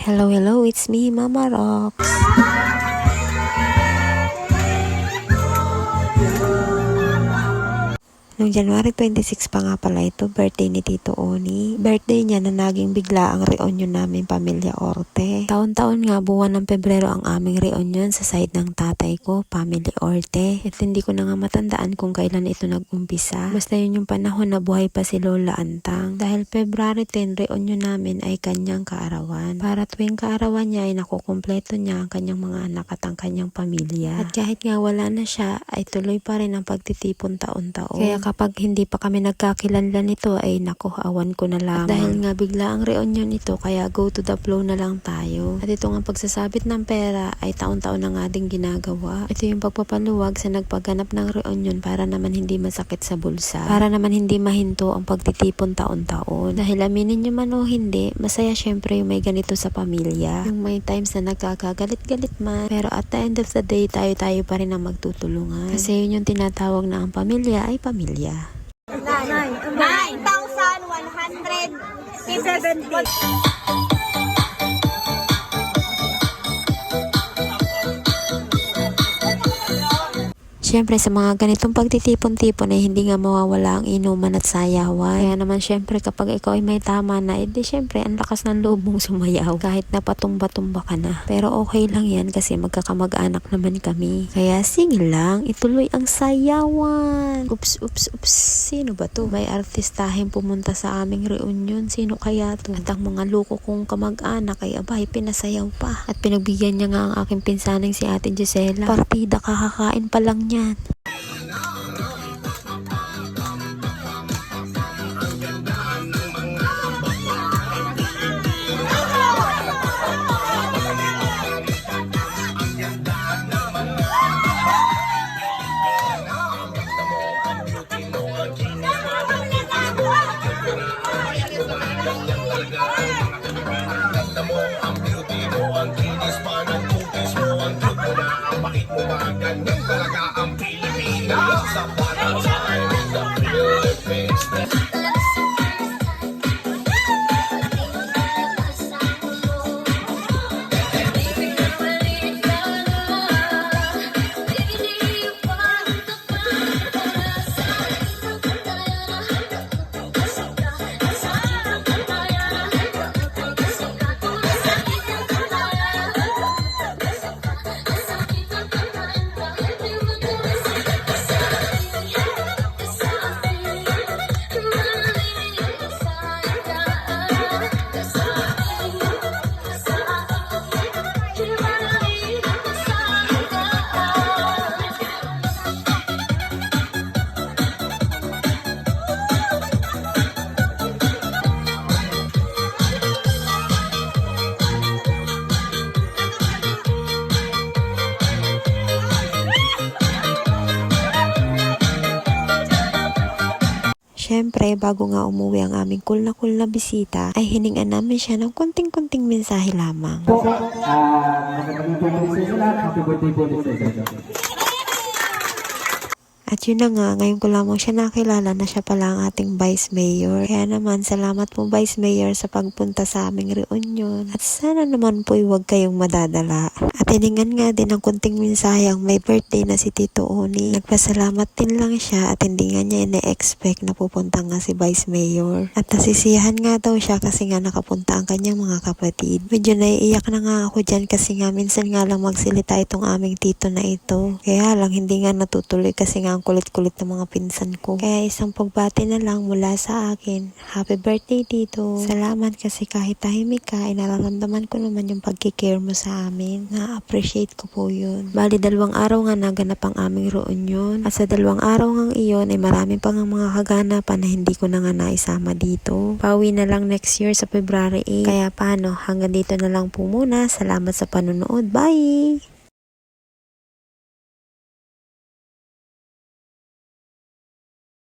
Hello, hello, it's me, Mama Rox. Noong January 26 pa nga pala ito, birthday ni Tito Oni. Birthday niya na naging bigla ang reunion namin pamilya Orte. Taon-taon nga buwan ng Pebrero ang aming reunion sa side ng tatay ko, family Orte. At hindi ko na nga matandaan kung kailan ito nag-umpisa. Basta yun yung panahon na buhay pa si Lola Antang. Dahil February 10, reunion namin ay kanyang kaarawan. Para tuwing kaarawan niya ay nakukumpleto niya ang kanyang mga anak at ang kanyang pamilya. At kahit nga wala na siya, ay tuloy pa rin ang pagtitipon taon-taon. Kaya kapag hindi pa kami nagkakilanlan nito ay naku, awan ko na lamang. At dahil nga bigla ang reunion ito, kaya go to the flow na lang tayo. At ito nga pagsasabit ng pera ay taon-taon na nga din ginagawa. Ito yung pagpapaluwag sa nagpaganap ng reunion para naman hindi masakit sa bulsa. Para naman hindi mahinto ang pagtitipon taon-taon. Dahil aminin nyo man o hindi, masaya syempre yung may ganito sa pamilya. Yung may times na nagkakagalit-galit man. Pero at the end of the day, tayo-tayo pa rin ang magtutulungan. Kasi yun yung tinatawag na ang pamilya ay pamilya. 9,170. Siyempre sa mga ganitong pagtitipon-tipon ay hindi nga mawawala ang inuman at sayawan. Kaya naman siyempre kapag ikaw ay may tama na, edi siyempre ang lakas ng loob mong sumayaw kahit napatumba-tumba ka na. Pero okay lang yan kasi magkakamag-anak naman kami. Kaya sige lang, ituloy ang sayawan. Oops. Sino ba to? May artistahin pumunta sa aming reunion. Sino kaya to? At ang mga loko kong kamag-anak ay abay pinasayaw pa. At pinagbigyan niya nga ang aking pinsaning si Ate Gisela. Partida kakakain pa lang niya. Siyempre, bago nga umuwi ang aming cool na bisita, ay hiningan namin siya ng kunting-kunting mensahe lamang. Magandang birthday sa lahat. Happy birthday po sa inyo. At yun na nga, ngayon ko lamang siya nakilala na siya pala ang ating Vice Mayor. Kaya naman, salamat po Vice Mayor sa pagpunta sa aming reunion. At sana naman po huwag kayong madadala. At hiningan nga din ng kunting mensahe ang may birthday na si Tito Oni. Nagpasalamat din lang siya at hindi nga niya ina-expect na pupunta nga si Vice Mayor. At nasisiyahan nga daw siya kasi nga nakapunta ang kanyang mga kapatid. Medyo naiiyak na nga ako dyan kasi nga minsan nga lang magsilita itong aming tito na ito. Kaya lang hindi nga natutuloy kasi nga ang kulit-kulit ng mga pinsan ko. Kaya isang pagbati na lang mula sa akin. Happy birthday Tito. Salamat kasi kahit tahimik ka ay nararamdaman ko naman yung pagkikare mo sa amin. Na-appreciate ko po yun. Bali 2 araw nga naganap ang aming reunion. At sa 2 araw nga iyon ay marami pang mga kaganapan na hindi ko na nga naisama dito. Pauwi na lang next year sa February 8. Kaya paano, hanggang dito na lang po muna. Salamat sa panonood. Bye!